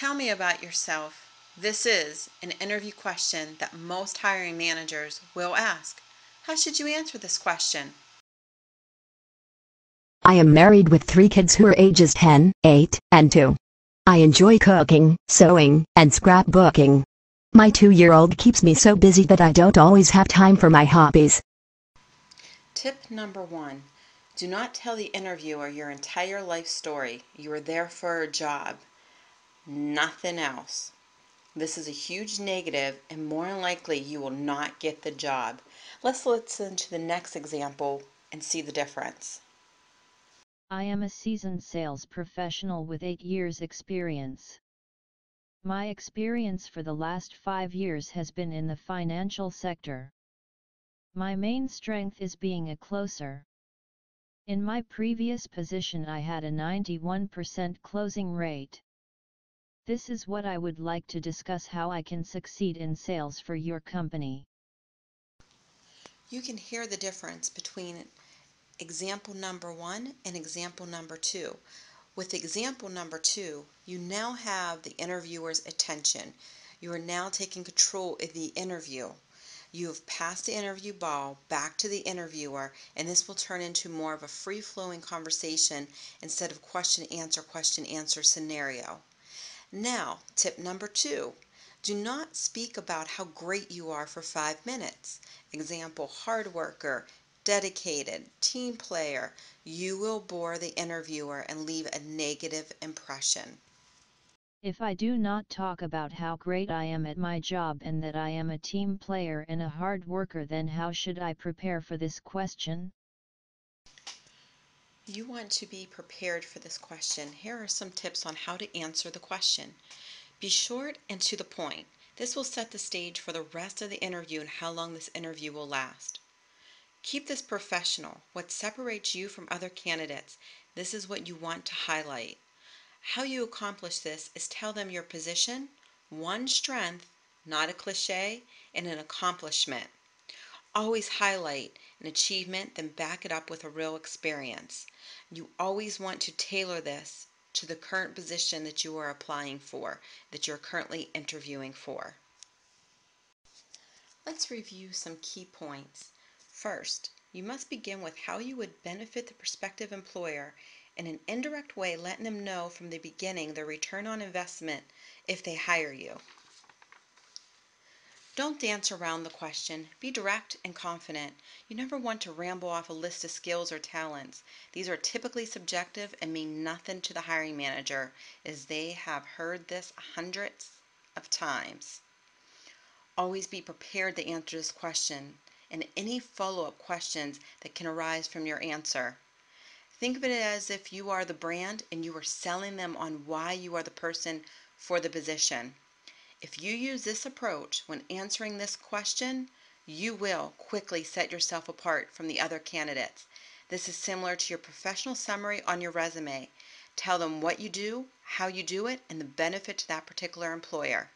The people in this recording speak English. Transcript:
Tell me about yourself. This is an interview question that most hiring managers will ask. How should you answer this question? I am married with 3 kids who are ages 10, 8, and 2. I enjoy cooking, sewing, and scrapbooking. My 2-year-old keeps me so busy that I don't always have time for my hobbies. Tip number 1. Do not tell the interviewer your entire life story. You are there for a job. Nothing else. This is a huge negative, and more than likely you will not get the job. Let's listen to the next example and see the difference. I am a seasoned sales professional with 8 years experience. My experience for the last 5 years has been in the financial sector. My main strength is being a closer. In my previous position I had a 91% closing rate. This is what I would like to discuss how I can succeed in sales for your company. You can hear the difference between example number 1 and example number 2. With example number 2, you now have the interviewer's attention. You are now taking control of the interview. You have passed the interview ball back to the interviewer, and this will turn into more of a free-flowing conversation instead of question answer scenario. Now, tip number 2. Do not speak about how great you are for 5 minutes. Example, hard worker, dedicated, team player. You will bore the interviewer and leave a negative impression. If I do not talk about how great I am at my job and that I am a team player and a hard worker, then how should I prepare for this question? You want to be prepared for this question. Here are some tips on how to answer the question. Be short and to the point. This will set the stage for the rest of the interview and how long this interview will last. Keep this professional. What separates you from other candidates? This is what you want to highlight. How you accomplish this is tell them your position, one strength, not a cliche, and an accomplishment. Always highlight an achievement, then back it up with a real experience. You always want to tailor this to the current position that you are applying for, that you're currently interviewing for. Let's review some key points. First, you must begin with how you would benefit the prospective employer in an indirect way, letting them know from the beginning their return on investment if they hire you. Don't dance around the question. Be direct and confident. You never want to ramble off a list of skills or talents. These are typically subjective and mean nothing to the hiring manager, as they have heard this hundreds of times. Always be prepared to answer this question and any follow-up questions that can arise from your answer. Think of it as if you are the brand and you are selling them on why you are the person for the position. If you use this approach when answering this question, you will quickly set yourself apart from the other candidates. This is similar to your professional summary on your resume. Tell them what you do, how you do it, and the benefit to that particular employer.